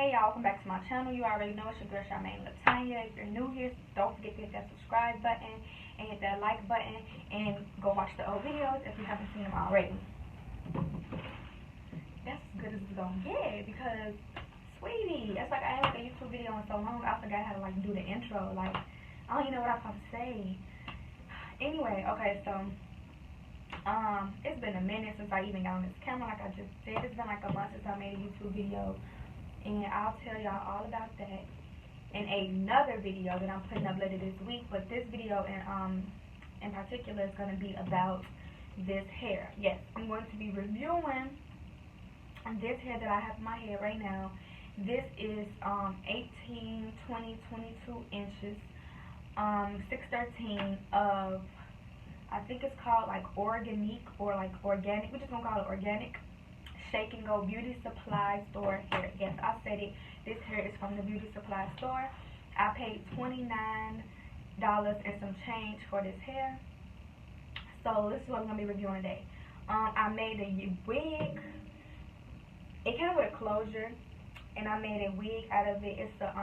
Hey y'all, welcome back to my channel. You already know it's your girl Charmaine Latanya. If you're new here, don't forget to hit that subscribe button and hit that like button and go watch the old videos if you haven't seen them already. That's as good as it's gonna get because, sweetie, it's like I ain't like a YouTube video in so long. I forgot how to like do the intro. Like I don't even know what I'm supposed to say. Anyway, okay, so it's been a minute since I even got on this camera. Like I just said, it's been like a month since I made a YouTube video. And I'll tell y'all all about that in another video that I'm putting up later this week. But this video in particular is going to be about this hair. Yes, I'm going to be reviewing this hair that I have in my hair right now. This is 18, 20, 22 inches, 613 of, I think it's called like Organique or like Organic. We're just going to call it Organic Shake and Go Beauty Supply Store hair. Yes, I said it. This hair is from the beauty supply store. I paid $29 and some change for this hair. So this is what I'm gonna be reviewing today. I made a wig. It came with a closure, and I made a wig out of it. It's a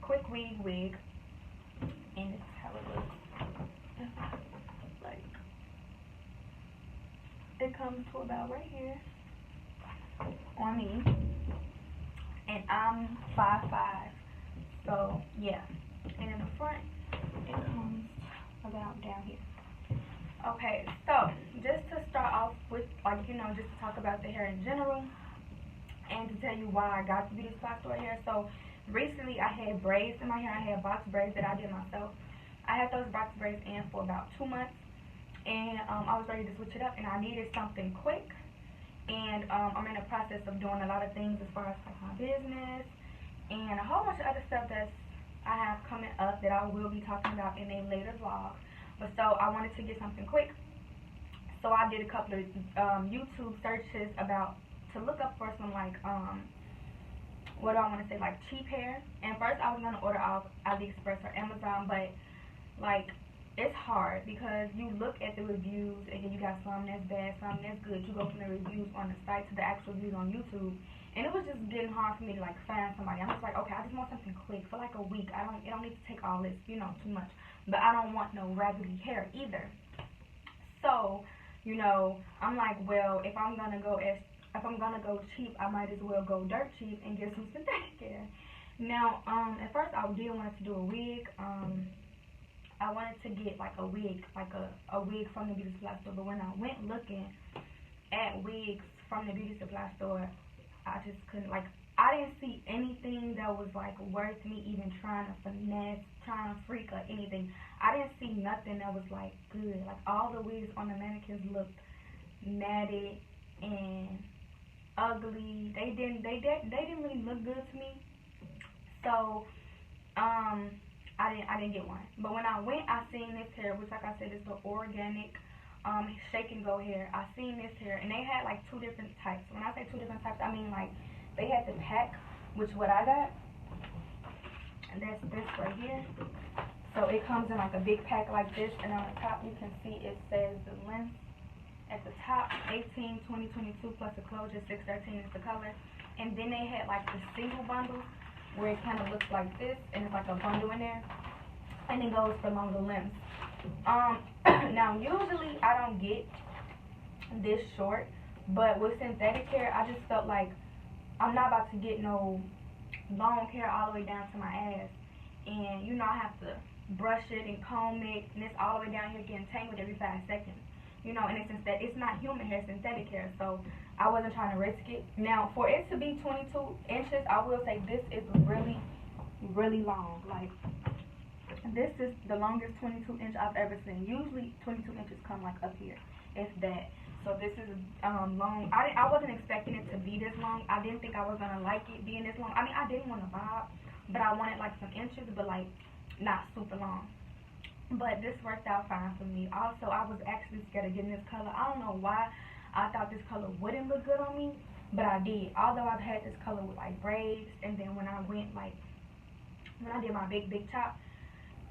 quick wig, and this is how it looks. Like, it comes to about right here on me, and I'm 5'5", so yeah. And in the front, it comes about down here. Okay, so just to start off with, like, you know, just to talk about the hair in general, and to tell you why I got the beauty supply store hair. So recently, I had braids in my hair. I had box braids that I did myself. I had those box braids in for about 2 months. And I was ready to switch it up, and I needed something quick. And I'm in the process of doing a lot of things as far as like my business and a whole bunch of other stuff that I have coming up that I will be talking about in a later vlog. But so I wanted to get something quick, so I did a couple of YouTube searches to look up for some like what do I want to say, like cheap hair. And first I was gonna order off AliExpress or Amazon, but like, it's hard because you look at the reviews and then you got some that's bad, some that's good. You go from the reviews on the site to the actual reviews on YouTube, and it was just getting hard for me to like find somebody. I'm just like, okay, I just want something quick for like a week. It don't need to take all this, you know, too much. But I don't want no raggedy hair either. So, you know, I'm like, well, if I'm gonna go cheap, I might as well go dirt cheap and get some synthetic hair. Now, at first I did want to do a wig. I wanted to get like a wig, a wig from the beauty supply store. But when I went looking at wigs from the beauty supply store, I just couldn't, like, I didn't see anything that was like worth me even trying to finesse, trying to freak or anything. I didn't see nothing that was like good. Like, all the wigs on the mannequins looked matted and ugly. They didn't really look good to me. So I didn't get one. But when I went, I seen this hair, which, like I said, is the Organic Shake and Go hair. I seen this hair, and they had like 2 different types. When I say 2 different types, I mean like they had the pack, which what I got, and that's this right here. So it comes in like a big pack like this, and on the top you can see it says the length at the top, 18, 20, 22 plus the closure, 613 is the color. And then they had like the single bundles, where it kind of looks like this, and it's like a bundle in there, and it goes for longer lengths. Now usually I don't get this short, but with synthetic hair, I just felt like I'm not about to get no long hair all the way down to my ass, and you know I have to brush it and comb it, and it's all the way down here getting tangled every 5 seconds. You know, and it's not human hair, synthetic hair, so I wasn't trying to risk it. Now, for it to be 22 inches, I will say this is really, really long. Like, this is the longest 22 inch I've ever seen. Usually, 22 inches come like up here, if that. So this is long. I wasn't expecting it to be this long. I didn't think I was gonna like it being this long. I mean, I didn't want to bob, but I wanted like some inches, but like not super long. But this worked out fine for me. Also, I was actually scared of getting this color. I don't know why I thought this color wouldn't look good on me, but I did. Although I've had this color with like braids, and then when I did my big chop,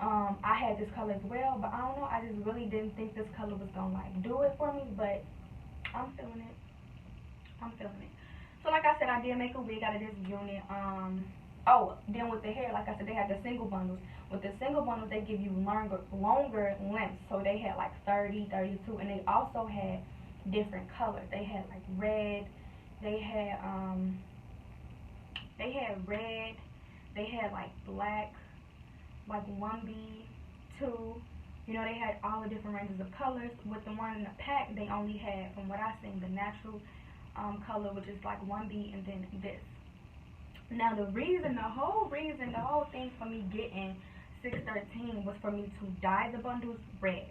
I had this color as well. But I don't know, I just really didn't think this color was gonna like do it for me. But I'm feeling it. So like I said, I did make a wig out of this unit. Oh, then with the hair, like I said, they had the single bundles. With the single bundles, they give you longer lengths. So they had like 30, 32, and they also had different colors. They had like red. They had red. They had like black, like 1B, 2. You know, they had all the different ranges of colors. With the one in the pack, they only had, from what I've seen, the natural color, which is like 1B, and then this. Now the whole thing for me getting 613 was for me to dye the bundles red.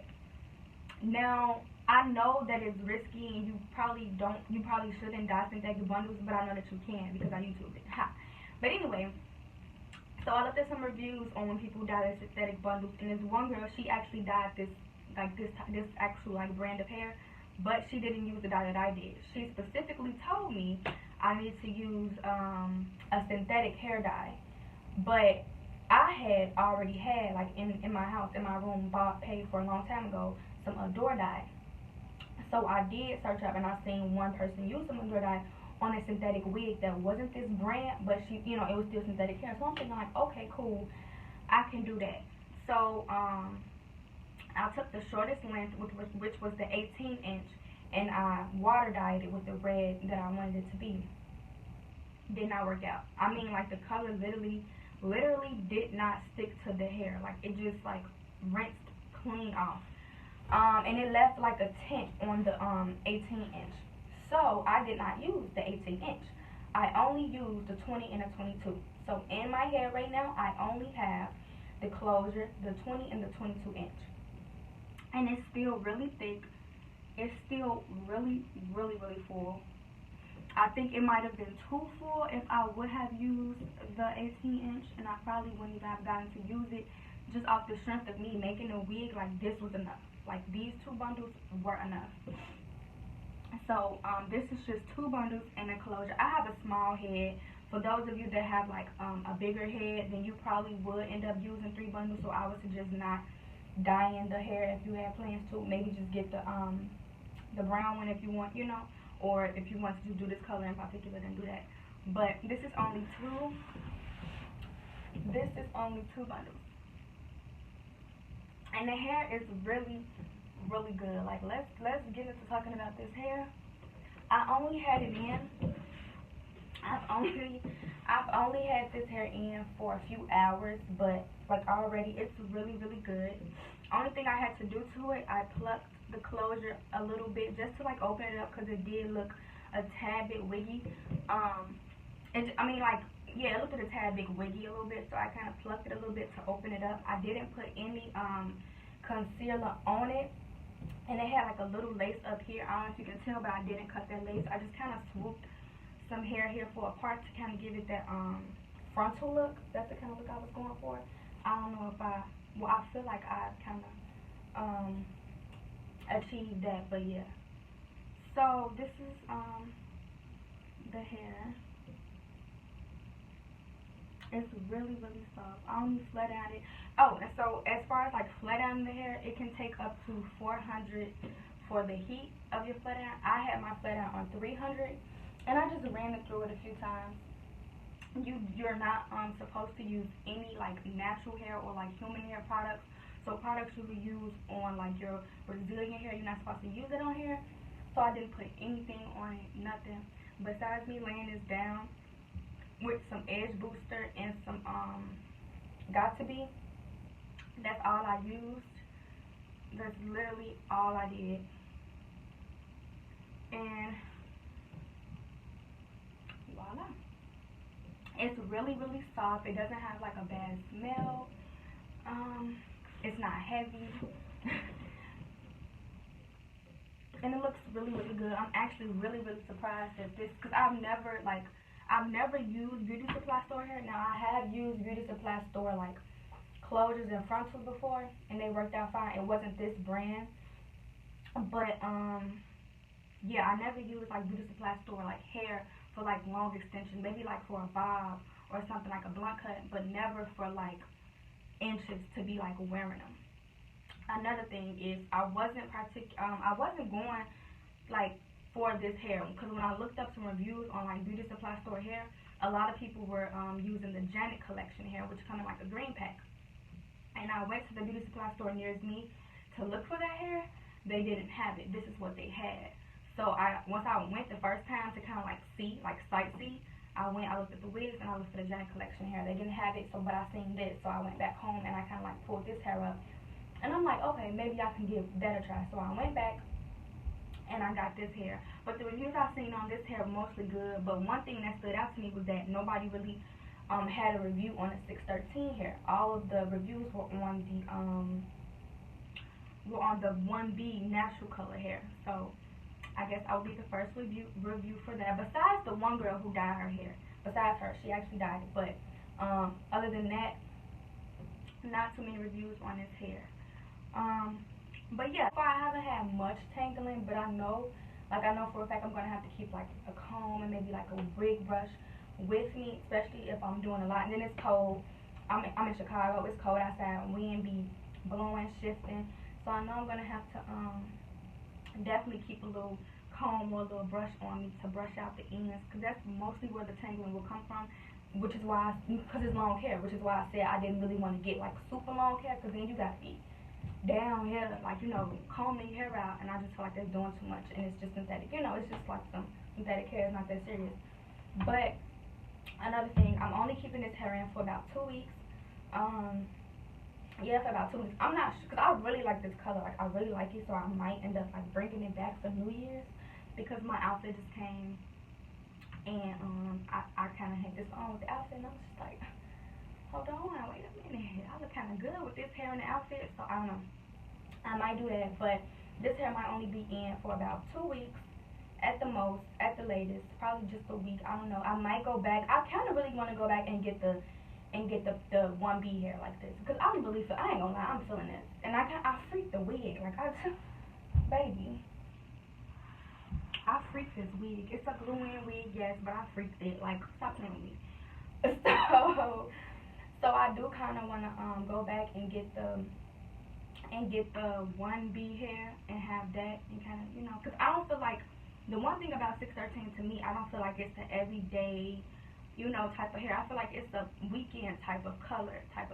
Now I know that it's risky, and you probably shouldn't dye synthetic bundles, but I know that you can because I YouTube it. Ha. But anyway, so I looked at some reviews on when people dye their synthetic bundles, and this one girl, she actually dyed this actual like brand of hair, but she didn't use the dye that I did. She specifically told me I need to use a synthetic hair dye, but I had already had, like in my house, in my room, paid for a long time ago, some Adore dye. So I did search up, and I seen one person use some Adore dye on a synthetic wig that wasn't this brand, but she, you know, it was still synthetic hair. So I'm thinking like, okay, cool, I can do that. So I took the shortest length, which was the 18-inch, and I water dyed it with the red that I wanted it to be. Did not work out. I mean, like, the color literally did not stick to the hair. Like, it just like rinsed clean off. And it left like a tint on the 18-inch. So I did not use the 18-inch. I only used the 20 and the 22. So in my hair right now, I only have the closure, the 20 and the 22-inch. And it's still really thick. It's still really full. I think it might have been too full if I would have used the 18-inch, and I probably wouldn't even have gotten to use it just off the strength of me making a wig. Like, this was enough. Like, these 2 bundles were enough. So this is just 2 bundles and a closure. I have a small head. For those of you that have like a bigger head, then you probably would end up using 3 bundles. So I would suggest not dyeing the hair if you have plans to. Maybe just get the brown one if you want, you know, or if you want to do this color in particular, then do that. But this is only 2. This is only 2 bundles, and the hair is really good. Like, let's get into talking about this hair. I only had it in. I've only had this hair in for a few hours, but like already it's really good. Only thing I had to do to it, I plucked the closure a little bit just to like open it up, because it did look a tad bit wiggy. And I mean, like, yeah, it looked a tad bit wiggy a little bit, so I kind of plucked it a little bit to open it up. I didn't put any concealer on it, and it had like a little lace up here. I don't know if you can tell, but I didn't cut that lace. I just kind of swooped some hair here for a part to kind of give it that frontal look. That's the kind of look I was going for. I don't know if I feel like I kind of achieved that, but yeah. So this is the hair. It's really soft. I only flat ironed it. Oh, and so as far as like flat ironing the hair, it can take up to 400 for the heat of your flat iron. I had my flat iron on 300, and I just ran it through it a few times. You're not supposed to use any like natural hair or like human hair products. So products you would use on like your Brazilian hair, you're not supposed to use it on here. So I didn't put anything on it, nothing. Besides me laying this down with some edge booster and some got to be. That's all I used. That's literally all I did. And voila. It's really soft. It doesn't have like a bad smell. It's not heavy. And it looks really good. I'm actually really surprised at this, because I've never used beauty supply store hair. Now I have used beauty supply store like closures and frontals before, and they worked out fine. It wasn't this brand, but yeah, I never used like beauty supply store like hair for like long extensions, maybe like for a bob or something like a blunt cut, but never for like inches to be like wearing them. Another thing is I wasn't going like for this hair, because when I looked up some reviews on like beauty supply store hair, a lot of people were using the Janet collection hair, which kind of like a green pack. And I went to the beauty supply store nearest me to look for that hair. They didn't have it. This is what they had. So once I went the first time to kind of like see, like sightsee, I looked at the wigs and I looked for the Janet collection hair. They didn't have it, so but I seen this, so I went back home and I kind of like pulled this hair up. And I'm like, okay, maybe I can give that a try. So I went back and I got this hair. But the reviews I've seen on this hair were mostly good. But one thing that stood out to me was that nobody really had a review on the 613 hair. All of the reviews were on the 1B natural color hair. So I guess I'll be the first review for that. Besides the one girl who dyed her hair. Besides her, she actually dyed it. But other than that, not too many reviews on this hair. But yeah, so I haven't had much tangling, but I know for a fact I'm gonna have to keep like a comb and maybe like a wig brush with me, especially if I'm doing a lot. And then it's cold. I'm in Chicago. It's cold outside. Wind be blowing, shifting. So I know I'm gonna have to definitely keep a little comb or a little brush on me to brush out the ends, because that's mostly where the tangling will come from. Which is why, because it's long hair, which is why I said I didn't really want to get like super long hair, because then you got to be down here, like, you know, combing your hair out, and I just feel like that's doing too much, and it's just synthetic, you know, it's just like some synthetic hair, it's not that serious. But another thing, I'm only keeping this hair in for about 2 weeks. Yeah, for about 2 weeks. I'm not sure, because I really like this color, like, I really like it, so I might end up like bringing it back for New Year's, because my outfit just came. And I kind of had this on with the outfit, and I was just like, hold on, wait a minute, I look kind of good with this hair and the outfit, so I don't know. I might do that, but this hair might only be in for about 2 weeks at the most, at the latest, probably just a week. I don't know. I might go back. I kind of really want to go back and get the 1B hair like this, because I ain't gonna lie, I'm feeling this, and I freaked the wig, like baby. I freaked this wig. It's a glue-in wig, yes, but I freaked it. Like, stop playing with me. So I do kind of want to go back and get the 1B hair and have that, and kind of, you know, because I don't feel like, the one thing about 613 to me, I don't feel like it's the everyday, you know, type of hair. I feel like it's a weekend type of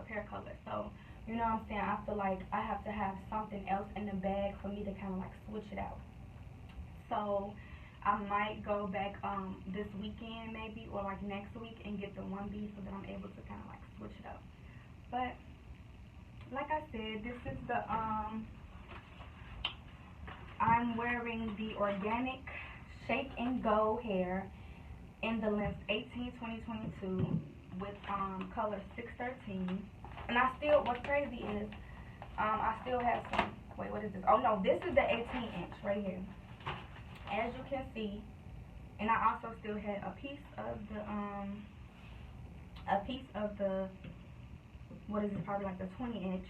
hair color. So, you know what I'm saying? I feel like I have to have something else in the bag for me to kind of like switch it out. So I might go back this weekend maybe, or like next week, and get the 1B so that I'm able to kind of like switch it up. But like I said, this is the I'm wearing the Organic Shake and Go hair in the length 18-20-22 with color 613. And what's crazy is I still have some, wait, what is this? Oh no, this is the 18-inch right here, as you can see. And I also still had a piece of the what is it, probably like the 20-inch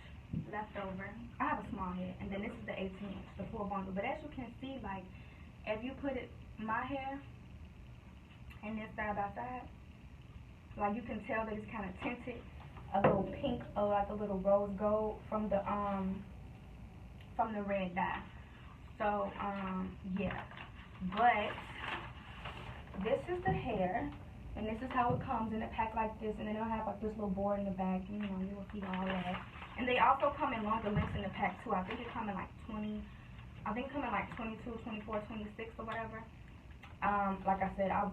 left over. I have a small head, and then this is the 18-inch, the full bundle. But as you can see, like, if you put my hair and this side by side, like, you can tell that it's kind of tinted a little pink, or like a little rose gold from the red dye. So yeah, but this is the hair, and this is how it comes in a pack like this, and then it'll have like this little board in the back, and you know, you will see all that. And they also come in longer lengths in the pack too. I think it come in like 20, I think it come in like 22, 24, 26 or whatever. Like I said, I'm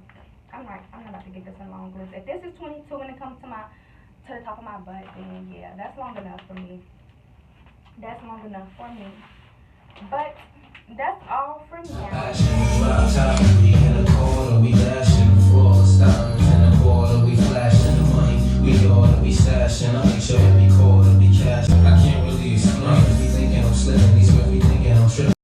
not about to get this in long lengths. If this is 22 when it comes to the top of my butt, then yeah, that's long enough for me. That's long enough for me. But that's all for now.